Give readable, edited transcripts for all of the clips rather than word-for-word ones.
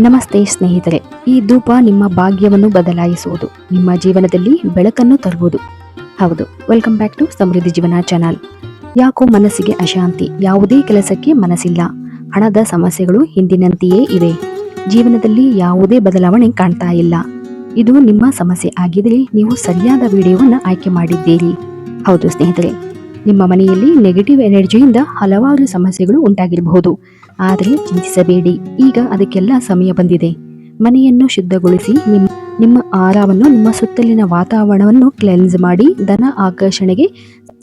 ನಮಸ್ತೆ ಸ್ನೇಹಿತರೆ, ಈ ಧೂಪ ನಿಮ್ಮ ಭಾಗ್ಯವನ್ನು ಬದಲಾಯಿಸುವುದು, ನಿಮ್ಮ ಜೀವನದಲ್ಲಿ ಬೆಳಕನ್ನು ತರುವುದು. ಹೌದು, ವೆಲ್ಕಮ್ ಬ್ಯಾಕ್ ಟು ಸಮೃದ್ಧಿ ಜೀವನ ಚಾನಲ್. ಯಾಕೋ ಮನಸ್ಸಿಗೆ ಅಶಾಂತಿ, ಯಾವುದೇ ಕೆಲಸಕ್ಕೆ ಮನಸ್ಸಿಲ್ಲ, ಹಣದ ಸಮಸ್ಯೆಗಳು ಹಿಂದಿನಂತೆಯೇ ಇವೆ, ಜೀವನದಲ್ಲಿ ಯಾವುದೇ ಬದಲಾವಣೆ ಕಾಣ್ತಾ ಇಲ್ಲ. ಇದು ನಿಮ್ಮ ಸಮಸ್ಯೆ ಆಗಿದ್ರೆ ನೀವು ಸರಿಯಾದ ವಿಡಿಯೋವನ್ನು ಆಯ್ಕೆ ಮಾಡಿದ್ದೀರಿ. ಹೌದು ಸ್ನೇಹಿತರೆ, ನಿಮ್ಮ ಮನೆಯಲ್ಲಿ ನೆಗೆಟಿವ್ ಎನರ್ಜಿಯಿಂದ ಹಲವಾರು ಸಮಸ್ಯೆಗಳು ಉಂಟಾಗಿರಬಹುದು. ಆದರೆ ಚಿಂತಿಸಬೇಡಿ, ಈಗ ಅದಕ್ಕೆಲ್ಲ ಸಮಯ ಬಂದಿದೆ. ಮನೆಯನ್ನು ಶುದ್ಧಗೊಳಿಸಿ ನಿಮ್ಮ ಆಹಾರವನ್ನು, ನಿಮ್ಮ ಸುತ್ತಲಿನ ವಾತಾವರಣವನ್ನು ಕ್ಲೆನ್ಸ್ ಮಾಡಿ ಧನ ಆಕರ್ಷಣೆಗೆ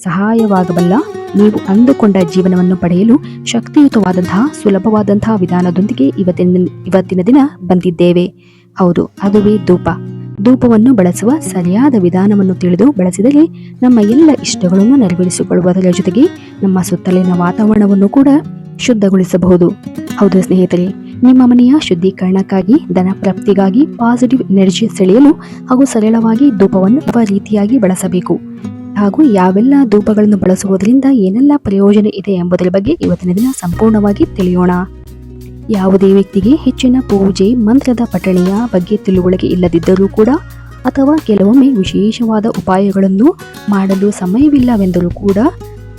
ಸಹಾಯವಾಗಬಲ್ಲ ನೀವು ಅಂದುಕೊಂಡ ಜೀವನವನ್ನು ಪಡೆಯಲು ಶಕ್ತಿಯುತವಾದಂತಹ ಸುಲಭವಾದಂತಹ ವಿಧಾನದೊಂದಿಗೆ ಇವತ್ತಿನ ದಿನ ಬಂದಿದ್ದೇವೆ. ಹೌದು, ಅದುವೇ ಧೂಪ. ಧೂಪವನ್ನು ಬಳಸುವ ಸರಿಯಾದ ವಿಧಾನವನ್ನು ತಿಳಿದು ಬಳಸಿದರೆ ನಮ್ಮ ಎಲ್ಲ ಇಷ್ಟಗಳನ್ನು ನೆರವೇರಿಸಿಕೊಳ್ಳುವುದರ ಜೊತೆಗೆ ನಮ್ಮ ಸುತ್ತಲಿನ ವಾತಾವರಣವನ್ನು ಕೂಡ ಶುದ್ಧಗೊಳಿಸಬಹುದು. ಹೌದು ಸ್ನೇಹಿತರೆ, ನಿಮ್ಮ ಮನೆಯ ಶುದ್ಧೀಕರಣಕ್ಕಾಗಿ, ಧನ ಪ್ರಾಪ್ತಿಗಾಗಿ, ಪಾಸಿಟಿವ್ ಎನರ್ಜಿ ಸೆಳೆಯಲು ಹಾಗೂ ಸರಳವಾಗಿ ಧೂಪವನ್ನು ಯಾವ ರೀತಿಯಾಗಿ ಬಳಸಬೇಕು ಹಾಗೂ ಯಾವೆಲ್ಲ ಧೂಪಗಳನ್ನು ಬಳಸುವುದರಿಂದ ಏನೆಲ್ಲ ಪ್ರಯೋಜನ ಇದೆ ಎಂಬುದರ ಬಗ್ಗೆ ಇವತ್ತಿನ ದಿನ ಸಂಪೂರ್ಣವಾಗಿ ತಿಳಿಯೋಣ. ಯಾವುದೇ ವ್ಯಕ್ತಿಗೆ ಹೆಚ್ಚಿನ ಪೂಜೆ ಮಂತ್ರದ ಪಠಣೆಯ ಬಗ್ಗೆ ತಿಳುವಳಿಕೆ ಇಲ್ಲದಿದ್ದರೂ ಕೂಡ, ಅಥವಾ ಕೆಲವೊಮ್ಮೆ ವಿಶೇಷವಾದ ಉಪಾಯಗಳನ್ನು ಮಾಡಲು ಸಮಯವಿಲ್ಲವೆಂದರೂ ಕೂಡ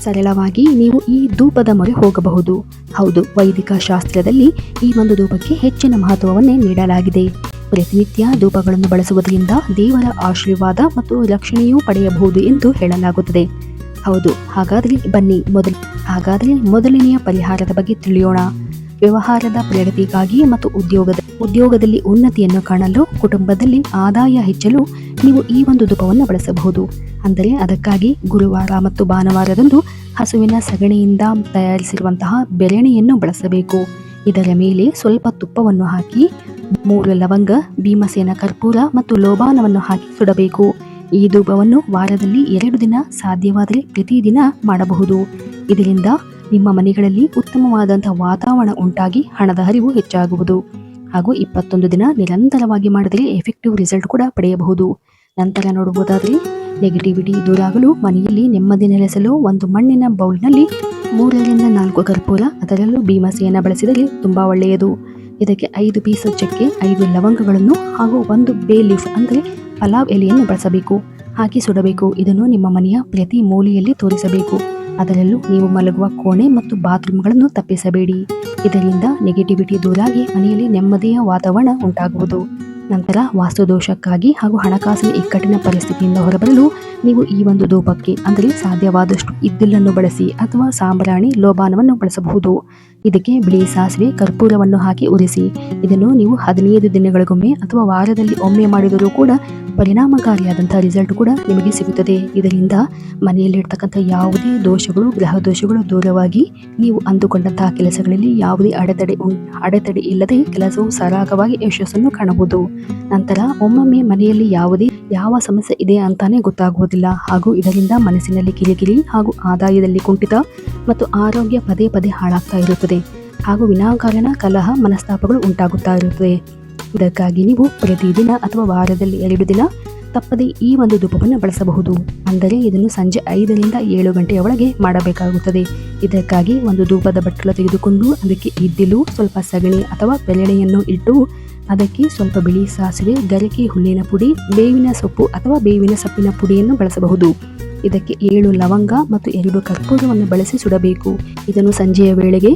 ಸರಳವಾಗಿ ನೀವು ಈ ಧೂಪದ ಮೊರೆ ಹೋಗಬಹುದು. ಹೌದು, ವೈದಿಕ ಶಾಸ್ತ್ರದಲ್ಲಿ ಈ ಒಂದು ಧೂಪಕ್ಕೆ ಹೆಚ್ಚಿನ ಮಹತ್ವವನ್ನೇ ನೀಡಲಾಗಿದೆ. ಪ್ರತಿನಿತ್ಯ ಧೂಪಗಳನ್ನು ಬಳಸುವುದರಿಂದ ದೇವರ ಆಶೀರ್ವಾದ ಮತ್ತು ರಕ್ಷಣೆಯೂ ಪಡೆಯಬಹುದು ಎಂದು ಹೇಳಲಾಗುತ್ತದೆ. ಹೌದು, ಹಾಗಾದರೆ ಬನ್ನಿ ಮೊದಲನೆಯ ಪರಿಹಾರದ ಬಗ್ಗೆ ತಿಳಿಯೋಣ. ವ್ಯವಹಾರದ ಪ್ರಗತಿಗಾಗಿ ಮತ್ತು ಉದ್ಯೋಗದಲ್ಲಿ ಉನ್ನತಿಯನ್ನು ಕಾಣಲು, ಕುಟುಂಬದಲ್ಲಿ ಆದಾಯ ಹೆಚ್ಚಲು ನೀವು ಈ ಒಂದು ಧೂಪವನ್ನು ಬಳಸಬಹುದು. ಅಂದರೆ ಅದಕ್ಕಾಗಿ ಗುರುವಾರ ಮತ್ತು ಭಾನುವಾರದಂದು ಹಸುವಿನ ಸಗಣಿಯಿಂದ ತಯಾರಿಸಿರುವಂತಹ ಬೆರಣೆಯನ್ನು ಬಳಸಬೇಕು. ಇದರ ಮೇಲೆ ಸ್ವಲ್ಪ ತುಪ್ಪವನ್ನು ಹಾಕಿ 3 ಲವಂಗ, ಭೀಮಸೇನ ಕರ್ಪೂರ ಮತ್ತು ಲೋಬಾನವನ್ನು ಹಾಕಿ ಸುಡಬೇಕು. ಈ ಧೂಪವನ್ನು ವಾರದಲ್ಲಿ 2 ದಿನ, ಸಾಧ್ಯವಾದರೆ ಪ್ರತಿದಿನ ಮಾಡಬಹುದು. ಇದರಿಂದ ನಿಮ್ಮ ಮನೆಗಳಲ್ಲಿ ಉತ್ತಮವಾದಂತಹ ವಾತಾವರಣ ಉಂಟಾಗಿ ಹಣದ ಹರಿವು ಹೆಚ್ಚಾಗುವುದು. ಹಾಗೂ 21 ದಿನ ನಿರಂತರವಾಗಿ ಮಾಡಿದರೆ ಎಫೆಕ್ಟಿವ್ ರಿಸಲ್ಟ್ ಕೂಡ ಪಡೆಯಬಹುದು. ನಂತರ ನೋಡುವುದಾದರೆ ನೆಗೆಟಿವಿಟಿ ದೂರಾಗಲು ಮನೆಯಲ್ಲಿ ನೆಮ್ಮದಿ ನೆಲೆಸಲು ಒಂದು ಮಣ್ಣಿನ ಬೌಲ್ನಲ್ಲಿ 3 ರಿಂದ 4 ಕರ್ಪೂರ, ಅದರಲ್ಲೂ ಭೀಮಸೇನ ಬಳಸಿದರೆ ತುಂಬಾ ಒಳ್ಳೆಯದು. ಇದಕ್ಕೆ 5 ಪೀಸ್ ಚಕ್ಕೆ, 5 ಲವಂಗಗಳನ್ನು ಹಾಗೂ 1 ಬೇ ಲೀಫ್ ಅಂದರೆ ಪಲಾವ್ ಎಲೆಯನ್ನು ಬಳಸಬೇಕು. ಹಾಕಿ ಸುಡಬೇಕು. ಇದನ್ನು ನಿಮ್ಮ ಮನೆಯ ಪ್ರತಿ ಮೂಲೆಯಲ್ಲಿ ತೋರಿಸಬೇಕು. ಅದರಲ್ಲೂ ನೀವು ಮಲಗುವ ಕೋಣೆ ಮತ್ತು ಬಾತ್ರೂಮ್ಗಳನ್ನು ತಪ್ಪಿಸಬೇಡಿ. ಇದರಿಂದ ನೆಗೆಟಿವಿಟಿ ದೂರಾಗಿ ಮನೆಯಲ್ಲಿ ನೆಮ್ಮದಿಯ ವಾತಾವರಣ ಉಂಟಾಗುವುದು. ನಂತರ ವಾಸ್ತುದೋಷಕ್ಕಾಗಿ ಹಾಗೂ ಹಣಕಾಸಿನ ಇಕ್ಕಟ್ಟಿನ ಪರಿಸ್ಥಿತಿಯಿಂದ ಹೊರಬರಲು ನೀವು ಈ ಒಂದು ಧೂಪಕ್ಕೆ ಅಂದರೆ ಸಾಧ್ಯವಾದಷ್ಟು ಇದ್ದಿಲನ್ನು ಬಳಸಿ ಅಥವಾ ಸಾಂಬ್ರಾಣಿ, ಲೋಬಾನವನ್ನು ಬಳಸಬಹುದು. ಇದಕ್ಕೆ ಬಿಳಿ ಸಾಸಿವೆ, ಕರ್ಪೂರವನ್ನು ಹಾಕಿ ಉರಿಸಿ. ಇದನ್ನು ನೀವು 15 ದಿನಗಳಿಗೊಮ್ಮೆ ಅಥವಾ ವಾರದಲ್ಲಿ ಒಮ್ಮೆ ಮಾಡಿದರೂ ಕೂಡ ಪರಿಣಾಮಕಾರಿಯಾದಂತಹ ರಿಸಲ್ಟ್ ಕೂಡ ನಿಮಗೆ ಸಿಗುತ್ತದೆ. ಇದರಿಂದ ಮನೆಯಲ್ಲಿರ್ತಕ್ಕಂಥ ಯಾವುದೇ ದೋಷಗಳು, ಗ್ರಹ ದೋಷಗಳು ದೂರವಾಗಿ ನೀವು ಅಂದುಕೊಂಡಂತಹ ಕೆಲಸಗಳಲ್ಲಿ ಯಾವುದೇ ಅಡೆತಡೆ ಇಲ್ಲದೆ ಕೆಲಸವು ಸರಾಗವಾಗಿ ಯಶಸ್ಸನ್ನು ಕಾಣಬಹುದು. ನಂತರ ಒಮ್ಮೊಮ್ಮೆ ಮನೆಯಲ್ಲಿ ಯಾವ ಸಮಸ್ಯೆ ಇದೆ ಅಂತಾನೆ ಗೊತ್ತಾಗುವುದಿಲ್ಲ. ಹಾಗೂ ಇದರಿಂದ ಮನಸ್ಸಿನಲ್ಲಿ ಕಿರಿಕಿರಿ ಹಾಗೂ ಆದಾಯದಲ್ಲಿ ಕುಂಠಿತ ಮತ್ತು ಆರೋಗ್ಯ ಪದೇ ಪದೇ ಹಾಳಾಗ್ತಾ ಇರುತ್ತದೆ. ಹಾಗೂ ವಿನಾಕಾರಣ ಕಲಹ, ಮನಸ್ತಾಪಗಳು ಉಂಟಾಗುತ್ತಾ ಇರುತ್ತದೆ. ಇದಕ್ಕಾಗಿ ನೀವು ಪ್ರತಿದಿನ ಅಥವಾ ವಾರದಲ್ಲಿ 2 ದಿನ ತಪ್ಪದೆ ಈ ಒಂದು ಧೂಪವನ್ನು ಬಳಸಬಹುದು. ಅಂದರೆ ಇದನ್ನು ಸಂಜೆ 5 ರಿಂದ 7 ಗಂಟೆಯ ಒಳಗೆ ಮಾಡಬೇಕಾಗುತ್ತದೆ. ಇದಕ್ಕಾಗಿ ಒಂದು ಧೂಪದ ಬಟ್ಟಲು ತೆಗೆದುಕೊಂಡು ಅದಕ್ಕೆ ಇದ್ದಿಲು, ಸ್ವಲ್ಪ ಸಗಣಿ ಅಥವಾ ಬೆರಳೆಯನ್ನು ಇಟ್ಟು ಅದಕ್ಕೆ ಸ್ವಲ್ಪ ಬಿಳಿ ಸಾಸಿವೆ, ಗರಿಕೆ ಹುಲ್ಲಿನ ಪುಡಿ, ಬೇವಿನ ಸೊಪ್ಪು ಅಥವಾ ಬೇವಿನ ಸೊಪ್ಪಿನ ಪುಡಿಯನ್ನು ಬಳಸಬಹುದು. ಇದಕ್ಕೆ 7 ಲವಂಗ ಮತ್ತು 2 ಕರ್ಪೂರವನ್ನು ಬಳಸಿ ಸುಡಬೇಕು. ಇದನ್ನು ಸಂಜೆಯ ವೇಳೆಗೆ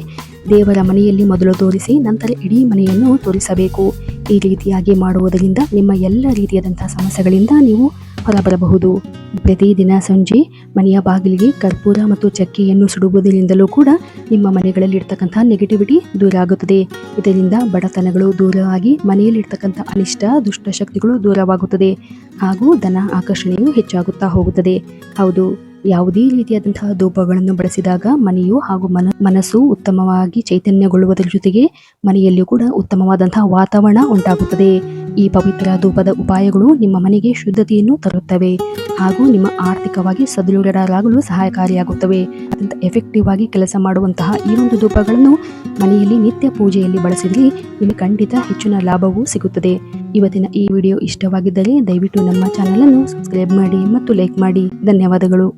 ದೇವರ ಮನೆಯಲ್ಲಿ ಮೊದಲು ತೋರಿಸಿ ನಂತರ ಇಡೀ ಮನೆಯನ್ನು ತೋರಿಸಬೇಕು. ಈ ರೀತಿಯಾಗಿ ಮಾಡುವುದರಿಂದ ನಿಮ್ಮ ಎಲ್ಲ ರೀತಿಯಾದಂತಹ ಸಮಸ್ಯೆಗಳಿಂದ ನೀವು ಹೊರಬರಬಹುದು. ಪ್ರತಿದಿನ ಸಂಜೆ ಮನೆಯ ಬಾಗಿಲಿಗೆ ಕರ್ಪೂರ ಮತ್ತು ಚಕ್ಕೆಯನ್ನು ಸುಡುವುದರಿಂದಲೂ ಕೂಡ ನಿಮ್ಮ ಮನೆಗಳಲ್ಲಿ ಇರ್ತಕ್ಕಂಥ ನೆಗೆಟಿವಿಟಿ ದೂರ ಆಗುತ್ತದೆ. ಇದರಿಂದ ಬಡತನಗಳು ದೂರವಾಗಿ ಮನೆಯಲ್ಲಿರ್ತಕ್ಕಂಥ ಅನಿಷ್ಟ ದುಷ್ಟಶಕ್ತಿಗಳು ದೂರವಾಗುತ್ತದೆ. ಹಾಗೂ ಧನ ಆಕರ್ಷಣೆಯು ಹೆಚ್ಚಾಗುತ್ತಾ ಹೋಗುತ್ತದೆ. ಹೌದು, ಯಾವುದೇ ರೀತಿಯಾದಂತಹ ಧೂಪಗಳನ್ನು ಬಳಸಿದಾಗ ಮನೆಯು ಹಾಗೂ ಮನಸ್ಸು ಉತ್ತಮವಾಗಿ ಚೈತನ್ಯಗೊಳ್ಳುವುದರ ಜೊತೆಗೆ ಮನೆಯಲ್ಲಿಯೂ ಕೂಡ ಉತ್ತಮವಾದಂತಹ ವಾತಾವರಣ ಉಂಟಾಗುತ್ತದೆ. ಈ ಪವಿತ್ರ ಧೂಪದ ಉಪಾಯಗಳು ನಿಮ್ಮ ಮನೆಗೆ ಶುದ್ಧತೆಯನ್ನು ತರುತ್ತವೆ ಹಾಗೂ ನಿಮ್ಮ ಆರ್ಥಿಕವಾಗಿ ಸದೃಢರಾಗಲು ಸಹಾಯಕಾರಿಯಾಗುತ್ತವೆ. ಅತ್ಯಂತ ಎಫೆಕ್ಟಿವ್ ಆಗಿ ಕೆಲಸ ಮಾಡುವಂತಹ ಈ ಒಂದು ಧೂಪಗಳನ್ನು ಮನೆಯಲ್ಲಿ ನಿತ್ಯ ಪೂಜೆಯಲ್ಲಿ ಬಳಸಿದರೆ ನಿಮಗೆ ಖಂಡಿತ ಹೆಚ್ಚಿನ ಲಾಭವೂ ಸಿಗುತ್ತದೆ. ಇವತ್ತಿನ ಈ ವಿಡಿಯೋ ಇಷ್ಟವಾಗಿದ್ದರೆ ದಯವಿಟ್ಟು ನಮ್ಮ ಚಾನಲ್ ಅನ್ನು ಸಬ್ಸ್ಕ್ರೈಬ್ ಮಾಡಿ ಮತ್ತು ಲೈಕ್ ಮಾಡಿ. ಧನ್ಯವಾದಗಳು.